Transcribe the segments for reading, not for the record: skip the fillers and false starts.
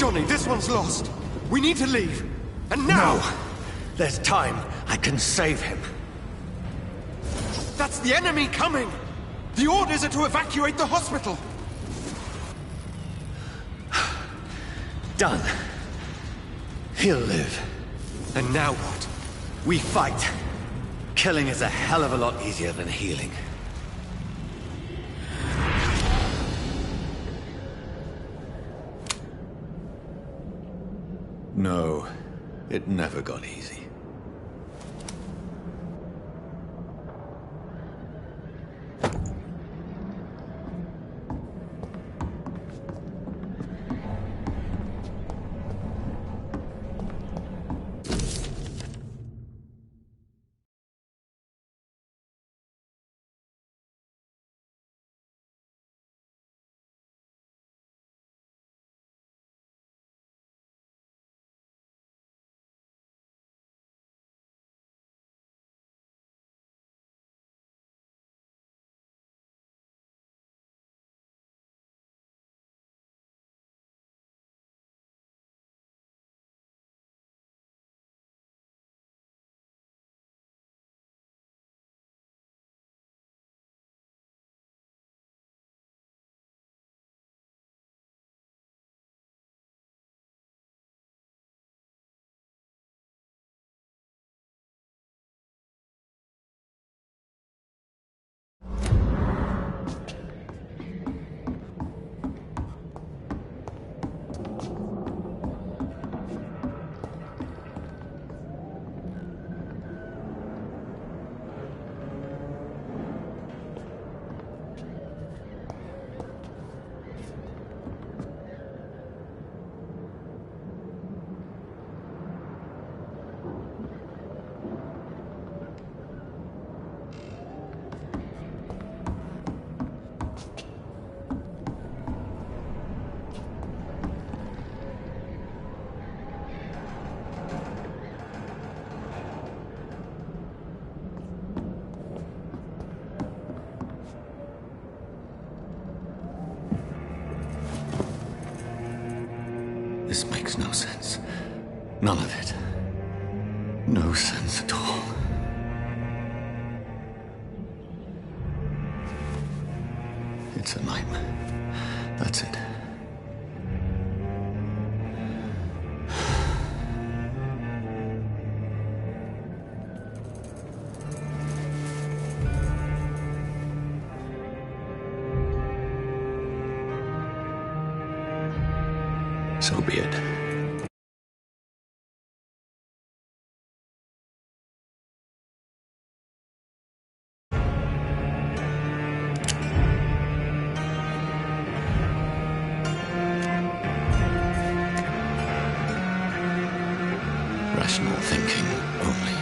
Johnny, this one's lost. We need to leave. And now! No! There's time. I can save him. That's the enemy coming! The orders are to evacuate the hospital! Done. He'll live. And now what? We fight. Killing is a hell of a lot easier than healing. No, it never got easy. This makes no sense. None of it. No sense at all. It's a nightmare. That's it. So be it. Rational thinking only.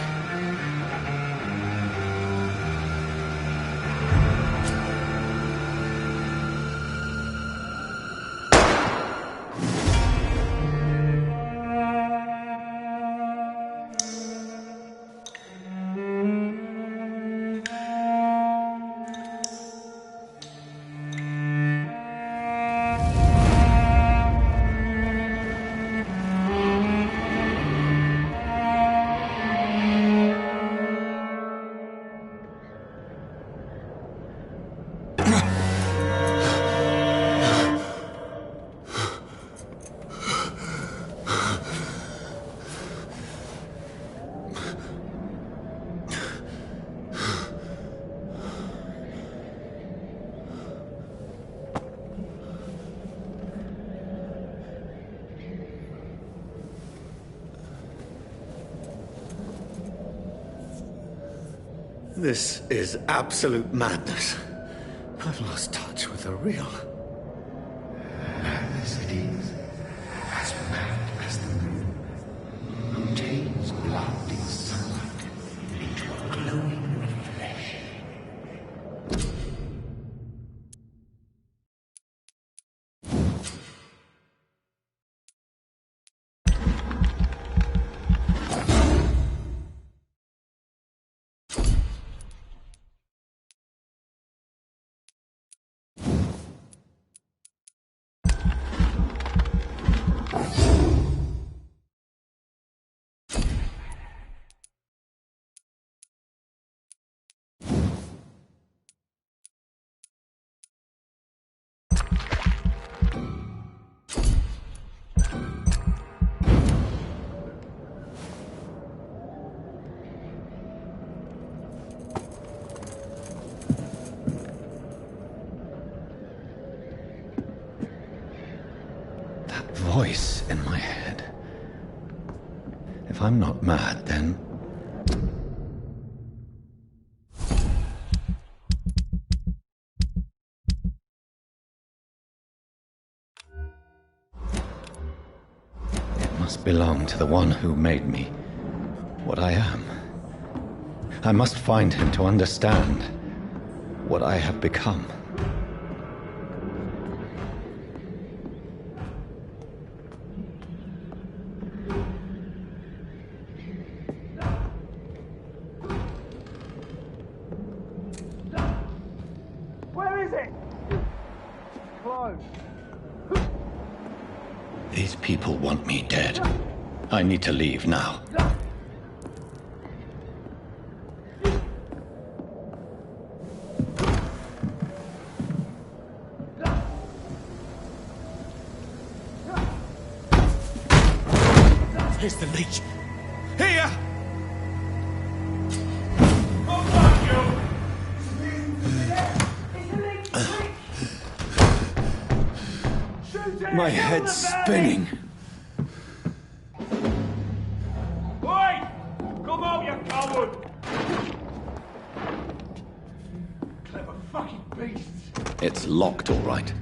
This is absolute madness. I've lost touch with the real. Madness it is, as mad as the moon, who takes blood in sunlight into a glowing flesh. voice in my head. If I'm not mad, then... it must belong to the one who made me what I am. I must find him to understand what I have become. Where is it? Close. These people want me dead. I need to leave now. Here's the leech. Here! My head's spinning. Oi! Come out, you coward! Clever fucking beasts. It's locked, all right.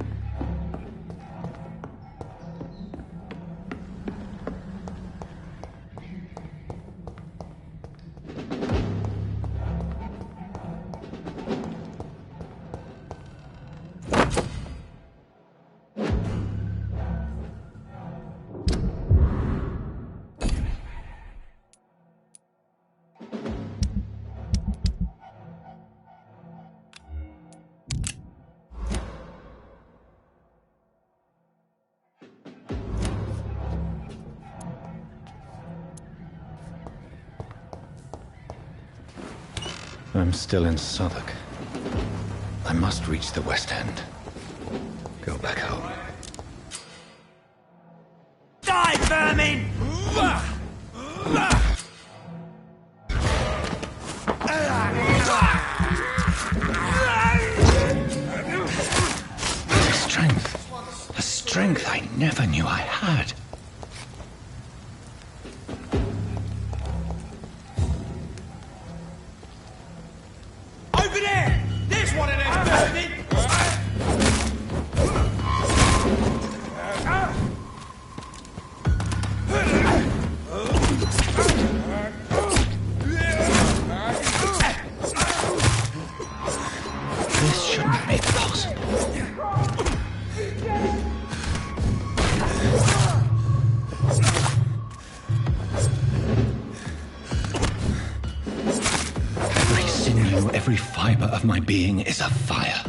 I'm still in Southwark. I must reach the West End. Go back home. Die, vermin! A strength I never knew I had. Over there! There's one of them vermin! This shouldn't be possible. Every sinew, every fiber of my being is afire.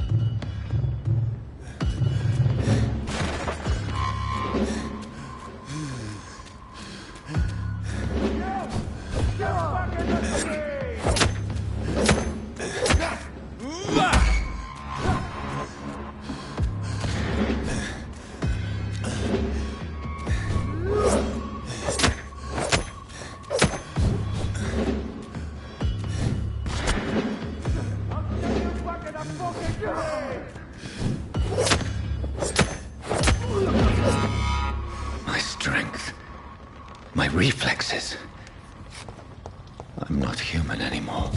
My strength, my reflexes. I'm not human anymore.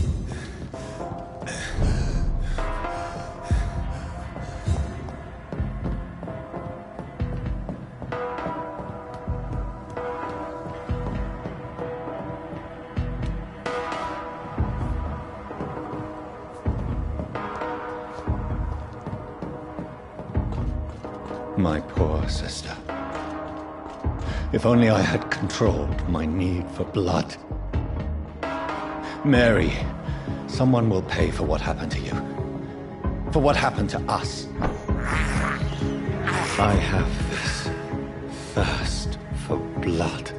My poor sister. If only I had controlled my need for blood. Mary, someone will pay for what happened to you. For what happened to us. I have this thirst for blood.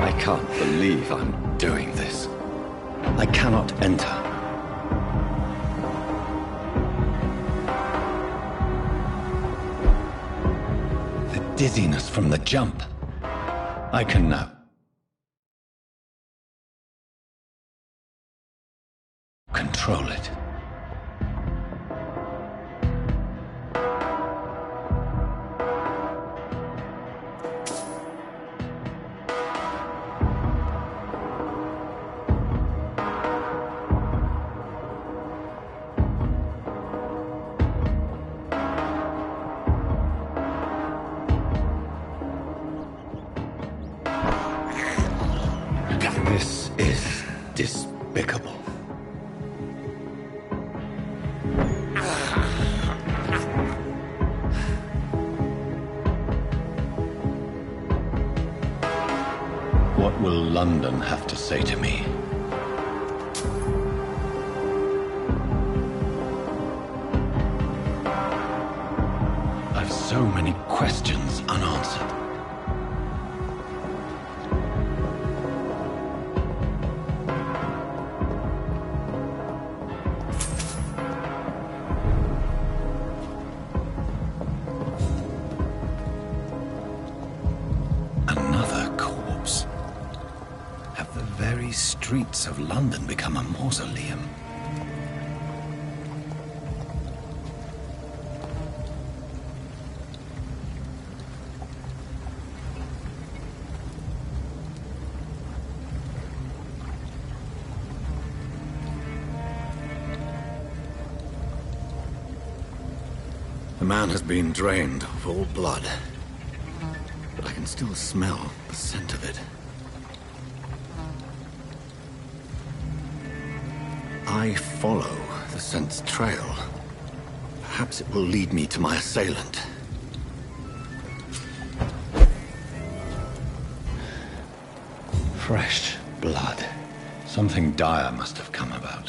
I can't believe I'm doing this. I cannot enter. The dizziness from the jump. I can now control it. What will London have to say to me? I've so many questions unanswered. Streets of London become a mausoleum. The man has been drained of all blood, but I can still smell the scent of it. I follow the scent's trail. Perhaps it will lead me to my assailant. Fresh blood. Something dire must have come about.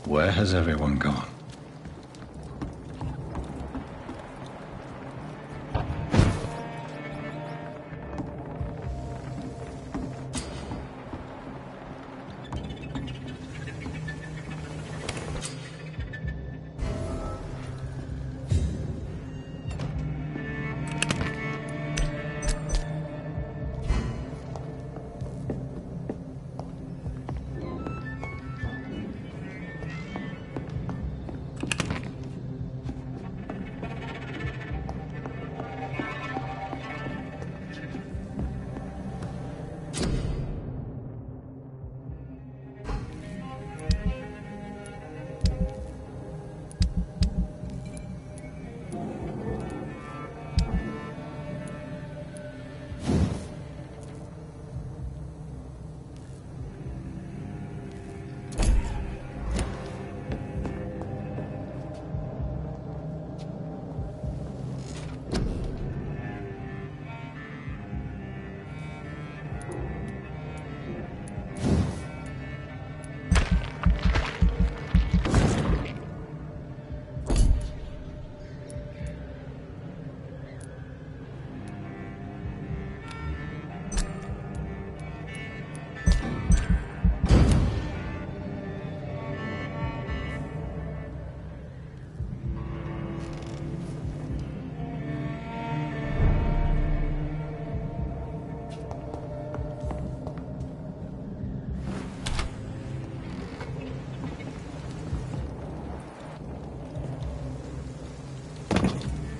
Where has everyone gone?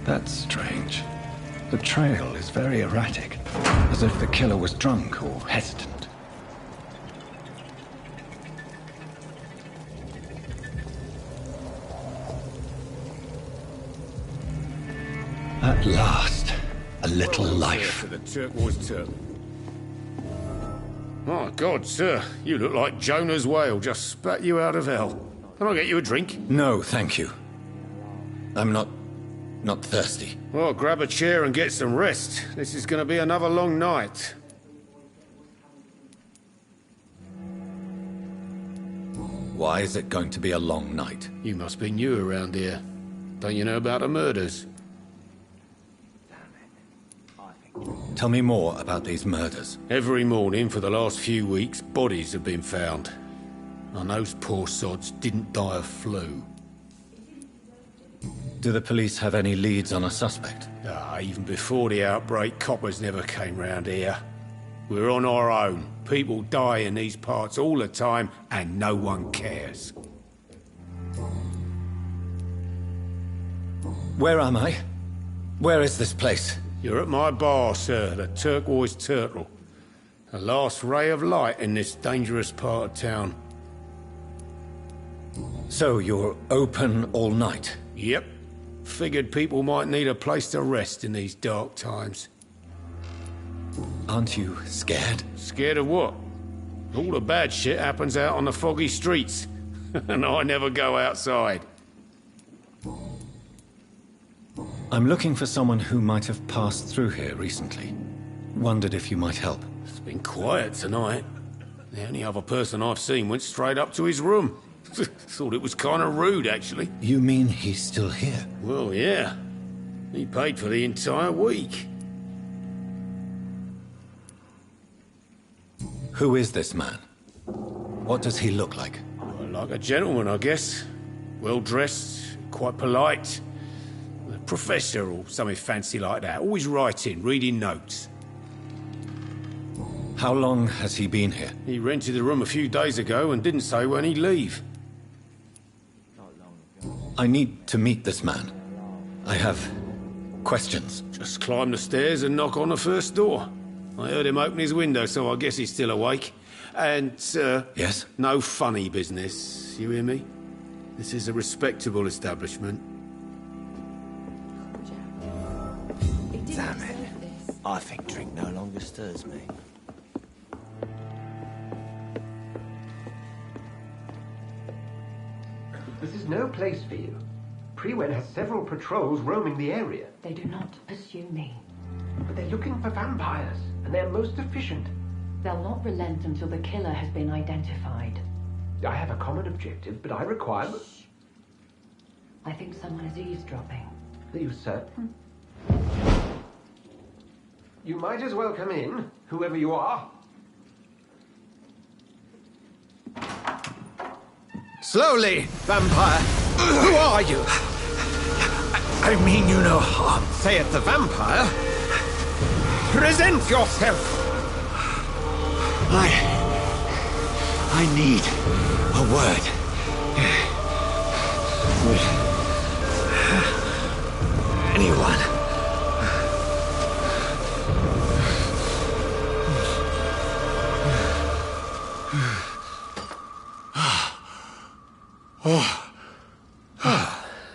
That's strange. The trail is very erratic, as if the killer was drunk or hesitant. At last, a little life. To the turquoise turtle. My God, sir, you look like Jonah's whale just spat you out of hell. Can I get you a drink? No, thank you. I'm not thirsty. Well, grab a chair and get some rest. This is going to be another long night. Why is it going to be a long night? You must be new around here. Don't you know about the murders? Tell me more about these murders. Every morning for the last few weeks, bodies have been found. And those poor sods didn't die of flu. Do the police have any leads on a suspect? Even before the outbreak, coppers never came round here. We're on our own. People die in these parts all the time, and no one cares. Where am I? Where is this place? You're at my bar, sir, the Turquoise Turtle. The last ray of light in this dangerous part of town. So you're open all night? Yep. Figured people might need a place to rest in these dark times. Aren't you scared? Scared of what? All the bad shit happens out on the foggy streets. And I never go outside. I'm looking for someone who might have passed through here recently. Wondered if you might help. It's been quiet tonight. The only other person I've seen went straight up to his room. Thought it was kind of rude, actually. You mean he's still here? Well, yeah. He paid for the entire week. Who is this man? What does he look like? Well, like a gentleman, I guess. Well-dressed, quite polite. A professor or something fancy like that. Always writing, reading notes. How long has he been here? He rented the room a few days ago and didn't say when he'd leave. I need to meet this man. I have questions. Just climb the stairs and knock on the first door. I heard him open his window, so I guess he's still awake. And, Yes? no funny business, you hear me? This is a respectable establishment. Damn it. I think drink no longer stirs me. This is no place for you. Prewen has several patrols roaming the area. They do not pursue me. But they're looking for vampires, and they're most efficient. They'll not relent until the killer has been identified. I have a common objective, but I require... I think someone is eavesdropping. Are you certain? You might as well come in, whoever you are. Slowly, vampire. Who are you? I mean you no harm. Say it, the vampire. Present yourself. I need a word. With anyone.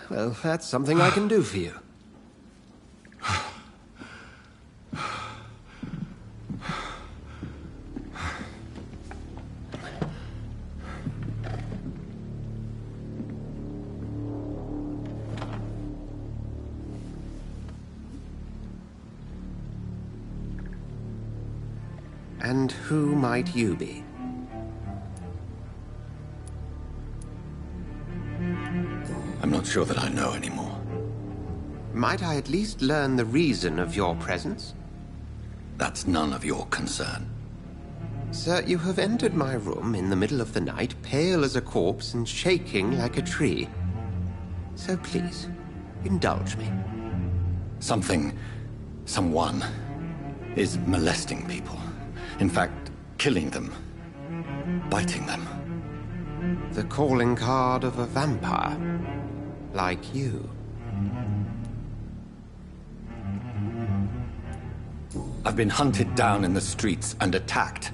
Well, that's something I can do for you. And who might you be? I'm not sure that I know anymore. Might I at least learn the reason of your presence? That's none of your concern. Sir, you have entered my room in the middle of the night, pale as a corpse and shaking like a tree. So please, indulge me. Someone is molesting people. In fact, killing them. Biting them. The calling card of a vampire. Like you. I've been hunted down in the streets and attacked.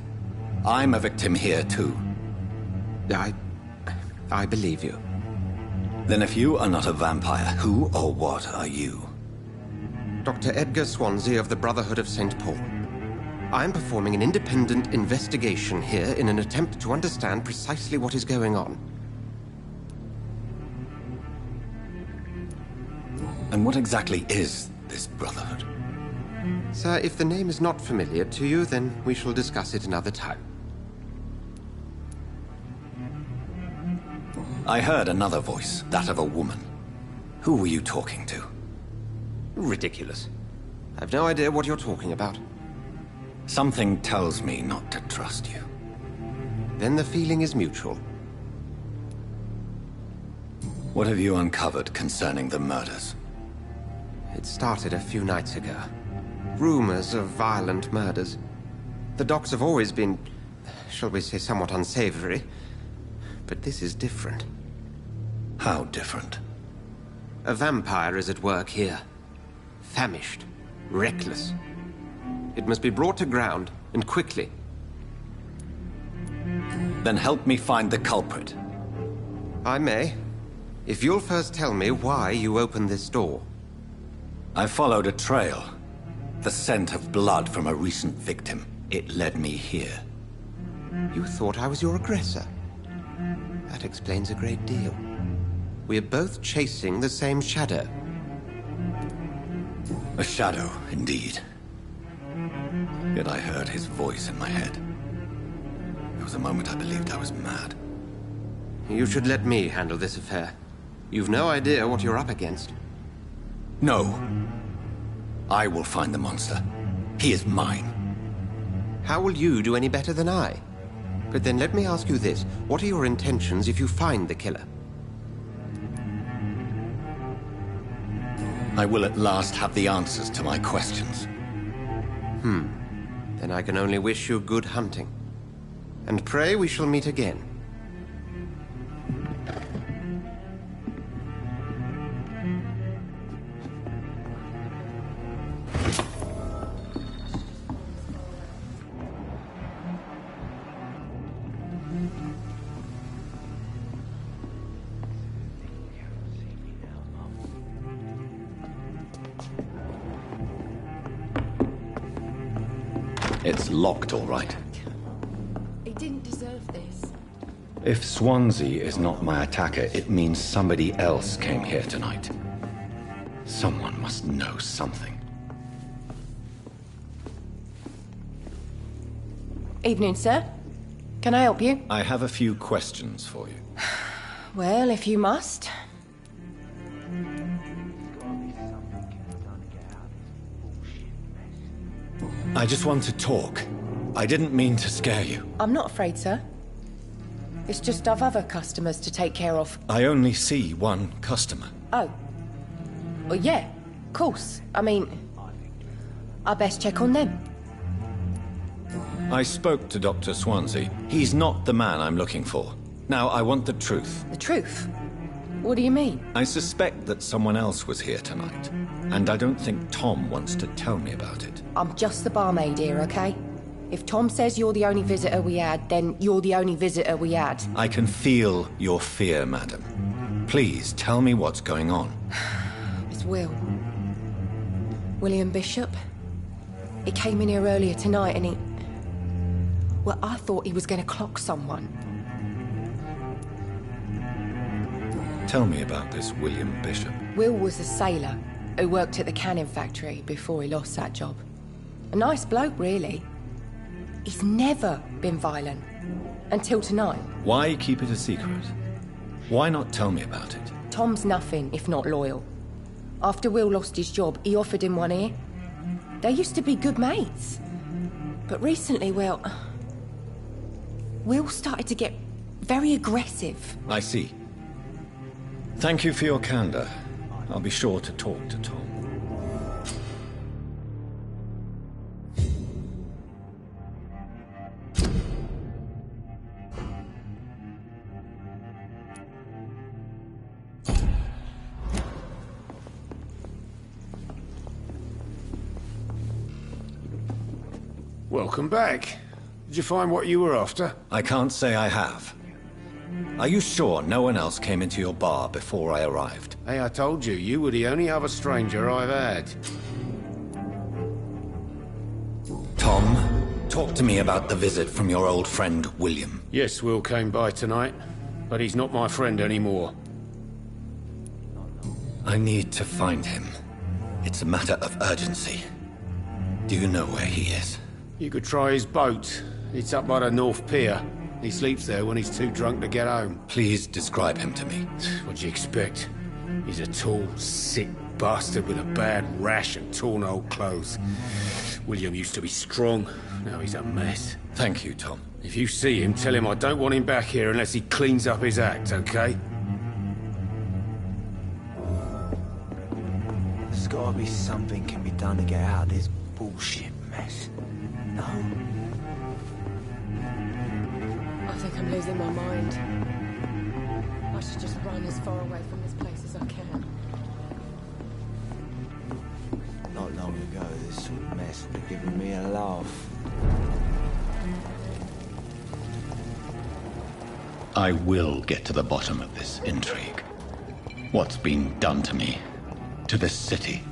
I'm a victim here, too. I believe you. Then if you are not a vampire, who or what are you? Dr. Edgar Swansea of the Brotherhood of St. Paul. I'm performing an independent investigation here in an attempt to understand precisely what is going on. And what exactly is this Brotherhood? Sir, if the name is not familiar to you, then we shall discuss it another time. I heard another voice, that of a woman. Who were you talking to? Ridiculous. I've no idea what you're talking about. Something tells me not to trust you. Then the feeling is mutual. What have you uncovered concerning the murders? It started a few nights ago. Rumors of violent murders. The docks have always been, shall we say, somewhat unsavory. But this is different. How different? A vampire is at work here. Famished. Reckless. It must be brought to ground, and quickly. Then help me find the culprit. I may. If you'll first tell me why you opened this door. I followed a trail. The scent of blood from a recent victim. It led me here. You thought I was your aggressor. That explains a great deal. We are both chasing the same shadow. A shadow, indeed. Yet I heard his voice in my head. There was a moment I believed I was mad. You should let me handle this affair. You've no idea what you're up against. No. I will find the monster. He is mine. How will you do any better than I? But then let me ask you this. What are your intentions if you find the killer? I will at last have the answers to my questions. Then I can only wish you good hunting. And pray we shall meet again. It's locked, all right. He didn't deserve this. If Swansea is not my attacker, it means somebody else came here tonight. Someone must know something. Evening, sir. Can I help you? I have a few questions for you. Well, if you must. I just want to talk. I didn't mean to scare you. I'm not afraid, sir. It's just I've other customers to take care of. I only see one customer. Oh. Well, yeah, of course. I mean, I best check on them. I spoke to Dr. Swansea. He's not the man I'm looking for. Now, I want the truth. The truth? What do you mean? I suspect that someone else was here tonight, and I don't think Tom wants to tell me about it. I'm just the barmaid here, okay? If Tom says you're the only visitor we had, then you're the only visitor we had. I can feel your fear, madam. Please tell me what's going on. It's Will. William Bishop. He came in here earlier tonight and he... Well, I thought he was going to clock someone. Tell me about this William Bishop. Will was a sailor who worked at the canning factory before he lost that job. A nice bloke, really. He's never been violent. Until tonight. Why keep it a secret? Why not tell me about it? Tom's nothing if not loyal. After Will lost his job, he offered him one ear. They used to be good mates. But recently, well... Will started to get very aggressive. I see. Thank you for your candor. I'll be sure to talk to Tom. Welcome back. Did you find what you were after? I can't say I have. Are you sure no one else came into your bar before I arrived? Hey, I told you, you were the only other stranger I've had. Tom, talk to me about the visit from your old friend, William. Yes, Will came by tonight, but he's not my friend anymore. I need to find him. It's a matter of urgency. Do you know where he is? You could try his boat. It's up by the North Pier. He sleeps there when he's too drunk to get home. Please describe him to me. What'd you expect? He's a tall, sick bastard with a bad rash and torn old clothes. William used to be strong. Now he's a mess. Thank you, Tom. If you see him, tell him I don't want him back here unless he cleans up his act, okay? There's gotta be something can be done to get out of this bullshit mess. No? I think I'm losing my mind. I should just run as far away from this place as I can. Not long ago, this sort of mess would have given me a laugh. I will get to the bottom of this intrigue. What's been done to me, to this city.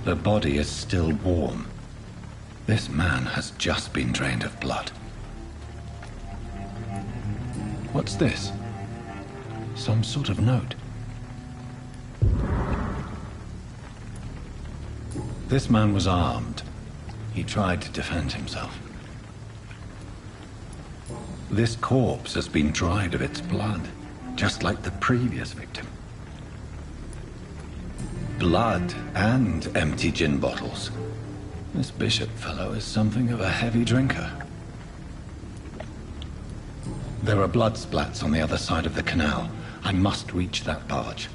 The body is still warm. This man has just been drained of blood. What's this? Some sort of note. This man was armed. He tried to defend himself. This corpse has been dried of its blood, just like the previous victim. Blood and empty gin bottles. This Bishop fellow is something of a heavy drinker. There are blood splats on the other side of the canal. I must reach that barge.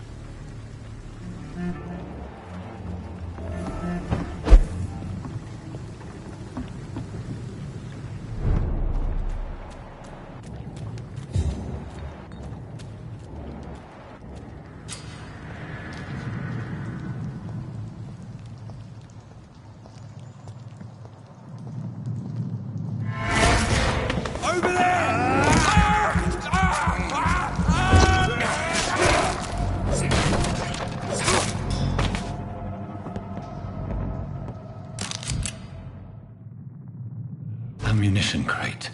Ammunition crate.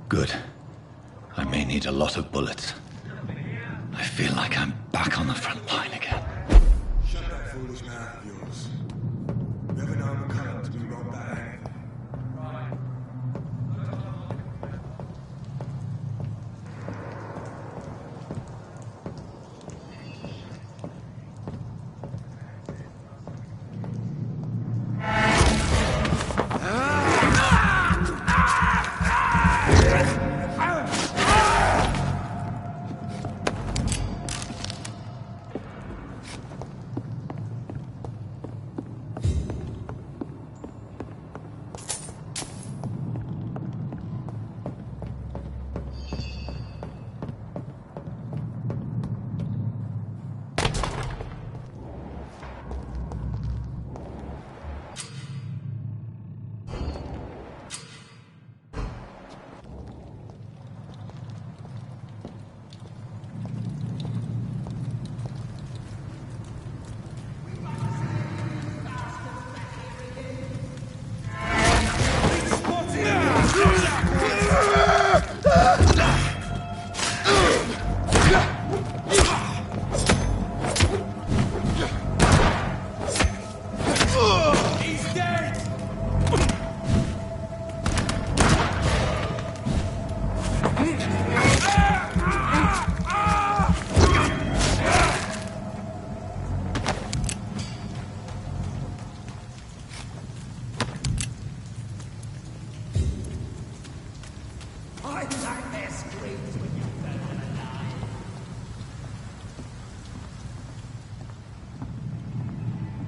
Good. I may need a lot of bullets. I feel like I'm back on the front line again. Shut that foolish mouth of yours. Never know I'm coming to be robbed by anything.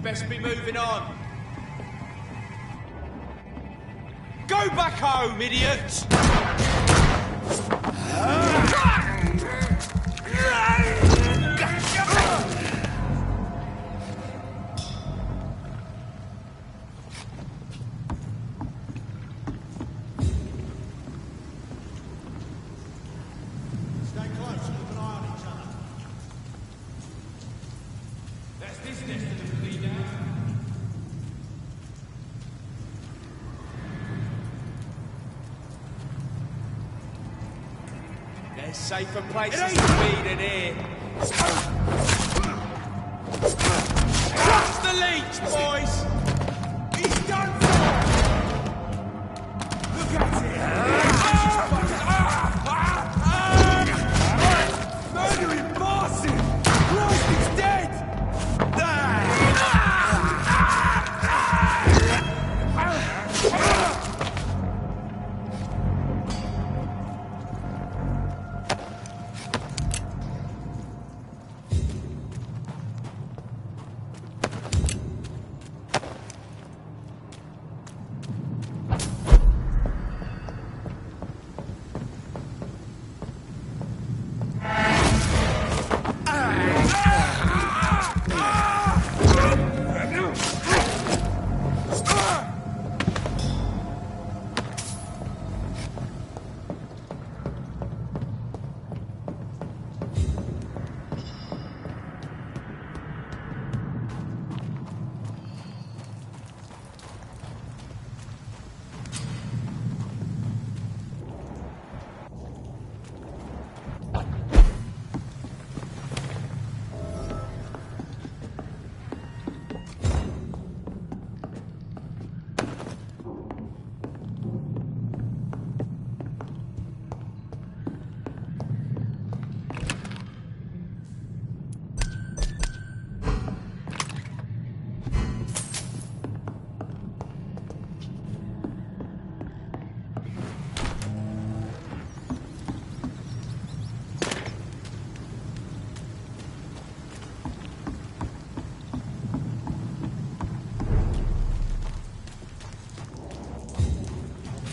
Best be moving on. Go back home, idiots! Stay close, keep an eye on each other. That's this destiny to lead out. There's safer places to be than here. Trust the leech, boys! He's done for! Look at it! Murdering bastard! Christ, he's dead!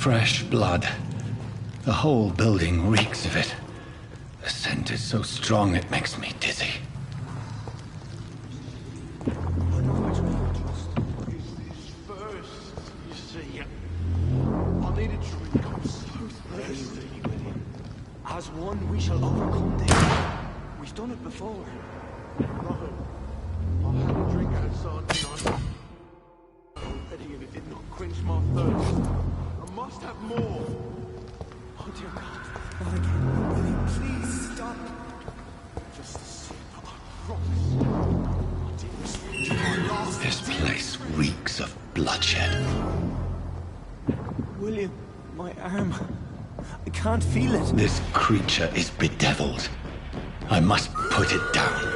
Fresh blood. The whole building reeks of it. The scent is so strong it makes me dizzy. As one, we shall overcome this. We've done it before. Robert, I'll have a drink at son. Already, and it did not quench my thirst. I must have more. Oh dear God, not again. William, please stop. Just a sip, I promise. Oh, dearest, you are lost. This place reeks of bloodshed. William, my arm. I can't feel it. This creature is bedeviled. I must put it down.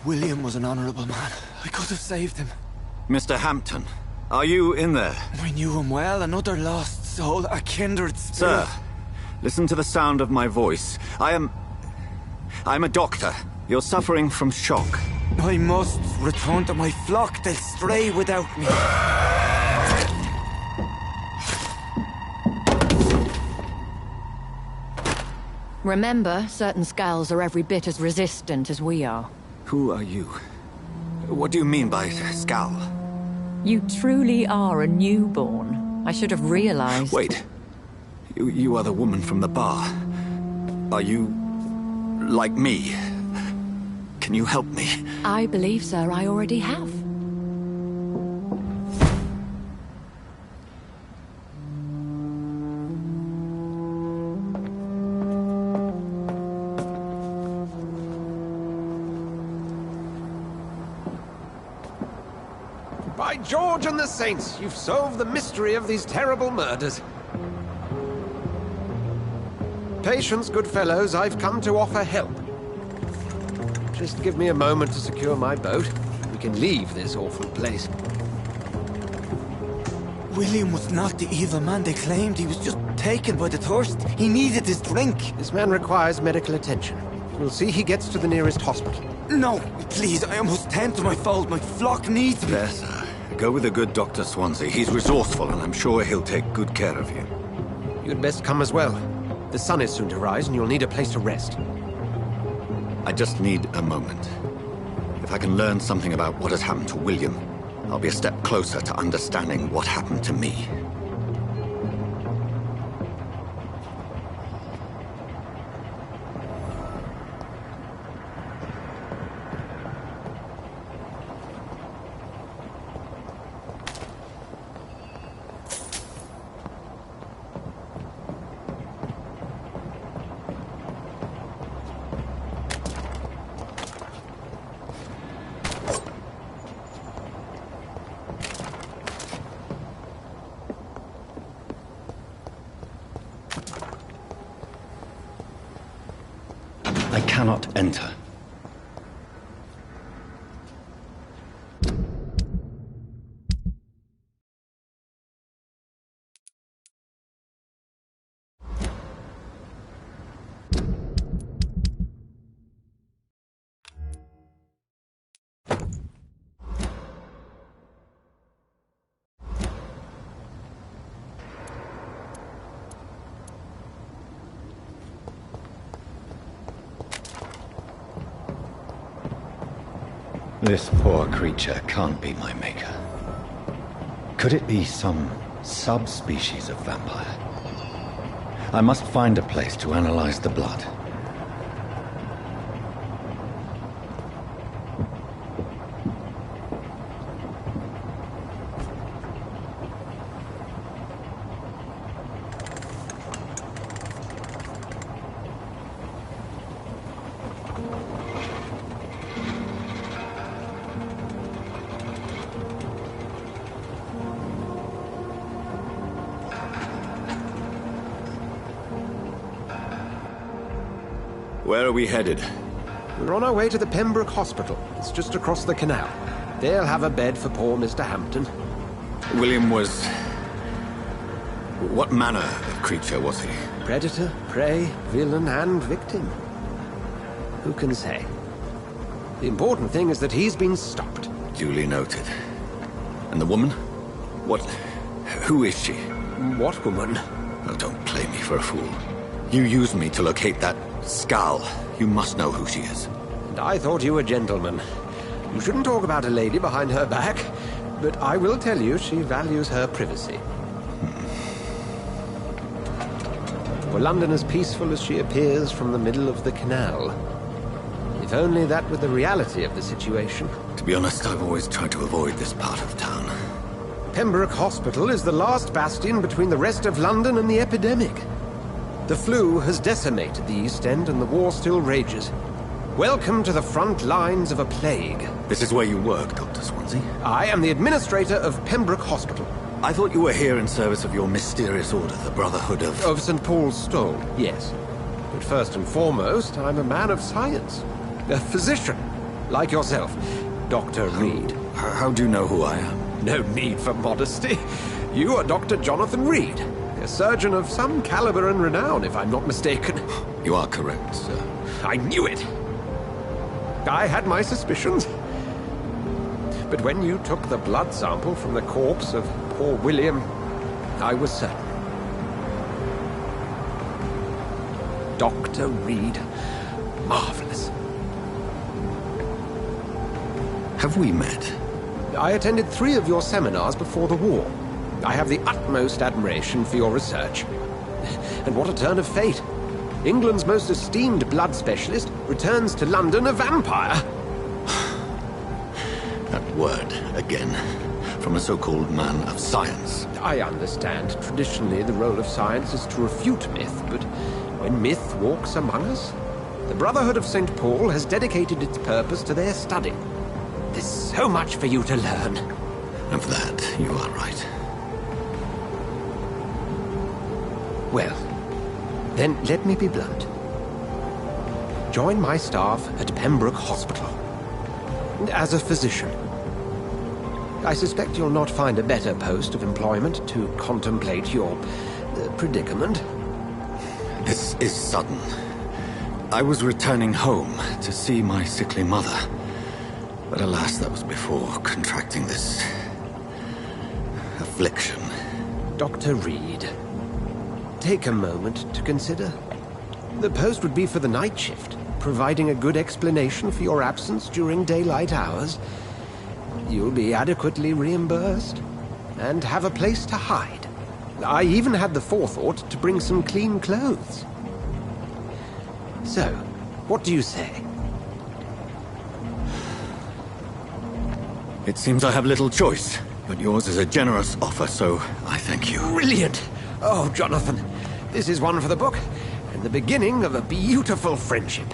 William was an honorable man. I could have saved him. Mr. Hampton, are you in there? I knew him well, another lost soul, a kindred spirit. Sir, listen to the sound of my voice. I'm a doctor. You're suffering from shock. I must return to my flock. They'll stray without me. Remember, certain skulls are every bit as resistant as we are. Who are you? What do you mean by skull? You truly are a newborn. I should have realized. Wait. You are the woman from the bar. Are you like me? Can you help me? I believe, sir, I already have. By George and the Saints, you've solved the mystery of these terrible murders. Patience, good fellows, I've come to offer help. Just give me a moment to secure my boat. We can leave this awful place. William was not the evil man they claimed. He was just taken by the thirst. He needed his drink. This man requires medical attention. We'll see he gets to the nearest hospital. No, please, I must tend to my fold. My flock needs me. There, sir. Go with the good Dr. Swansea. He's resourceful, and I'm sure he'll take good care of you. You'd best come as well. The sun is soon to rise, and you'll need a place to rest. I just need a moment. If I can learn something about what has happened to William, I'll be a step closer to understanding what happened to me. I cannot enter. This poor creature can't be my maker. Could it be some subspecies of vampire? I must find a place to analyze the blood. Where are we headed? We're on our way to the Pembroke Hospital. It's just across the canal. They'll have a bed for poor Mr. Hampton. William was... What manner of creature was he? Predator, prey, villain, and victim. Who can say? The important thing is that he's been stopped. Duly noted. And the woman? What... Who is she? What woman? Oh, don't play me for a fool. You used me to locate that skull. You must know who she is. And I thought you a gentleman. You shouldn't talk about a lady behind her back, but I will tell you she values her privacy. Were London as peaceful as she appears from the middle of the canal? If only that were the reality of the situation. To be honest, I've always tried to avoid this part of town. Pembroke Hospital is the last bastion between the rest of London and the epidemic. The flu has decimated the East End and the war still rages. Welcome to the front lines of a plague. This is where you work, Dr. Swansea? I am the administrator of Pembroke Hospital. I thought you were here in service of your mysterious order, the Brotherhood of... Of St. Paul's Stole, yes. But first and foremost, I'm a man of science. A physician, like yourself, Dr. Reed. How do you know who I am? No need for modesty. You are Dr. Jonathan Reed. A surgeon of some caliber and renown, if I'm not mistaken. You are correct, sir. I knew it! I had my suspicions. But when you took the blood sample from the corpse of poor William, I was certain. Dr. Reed. Marvelous. Have we met? I attended 3 of your seminars before the war. I have the utmost admiration for your research. And what a turn of fate. England's most esteemed blood specialist returns to London a vampire. That word, again, from a so-called man of science. I understand. Traditionally, the role of science is to refute myth, but when myth walks among us, the Brotherhood of St. Paul has dedicated its purpose to their study. There's so much for you to learn. Of that, you are right. Well, then let me be blunt. Join my staff at Pembroke Hospital. As a physician. I suspect you'll not find a better post of employment to contemplate your predicament. This is sudden. I was returning home to see my sickly mother. But alas, that was before contracting this... affliction. Dr. Reed, take a moment to consider. The post would be for the night shift, providing a good explanation for your absence during daylight hours. You'll be adequately reimbursed, and have a place to hide. I even had the forethought to bring some clean clothes. So, what do you say? It seems I have little choice, but yours is a generous offer, so I thank you. Brilliant! Oh, Jonathan, this is one for the book, and the beginning of a beautiful friendship.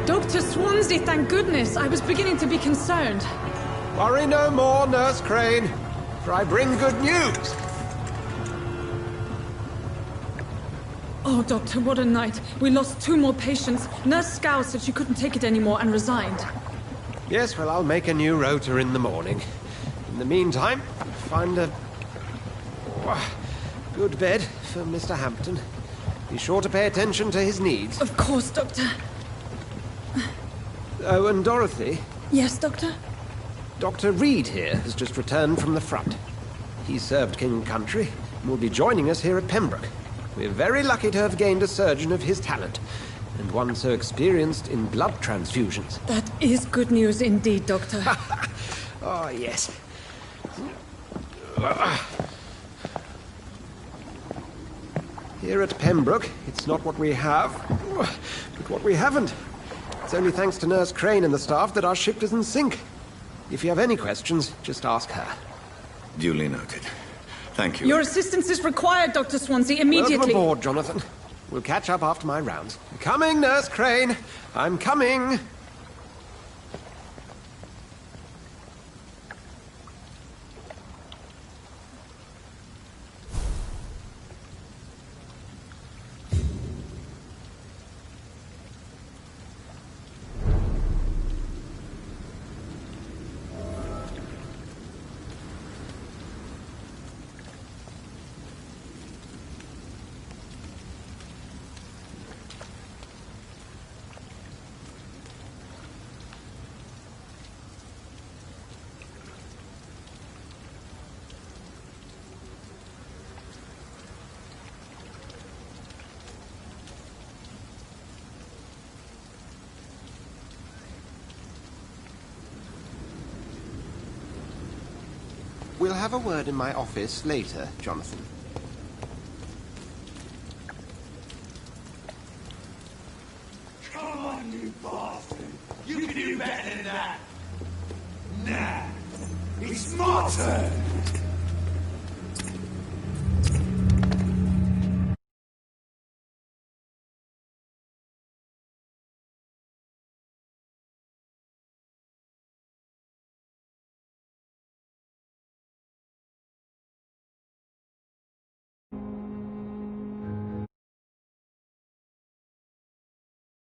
Dr. Swansea, thank goodness. I was beginning to be concerned. Worry no more, Nurse Crane, for I bring good news. Oh, Doctor, what a night. We lost 2 more patients. Nurse Scow said she couldn't take it anymore and resigned. Yes, well, I'll make a new rota in the morning. In the meantime, find a good bed for Mr. Hampton. Be sure to pay attention to his needs. Of course, Doctor. Oh, and Dorothy? Yes, Doctor? Dr. Reed here has just returned from the front. He served King and Country and will be joining us here at Pembroke. We're very lucky to have gained a surgeon of his talent, and one so experienced in blood transfusions. That is good news indeed, Doctor. Oh, yes. Here at Pembroke, it's not what we have, but what we haven't. It's only thanks to Nurse Crane and the staff that our ship doesn't sink. If you have any questions, just ask her. Duly noted. Thank you. Your assistance is required, Dr. Swansea, immediately. Welcome aboard, Jonathan. We'll catch up after my rounds. Coming, Nurse Crane. I'm coming. We'll have a word in my office later, Jonathan. Come on, you bastard! You can do better than that! Nah, it's my turn!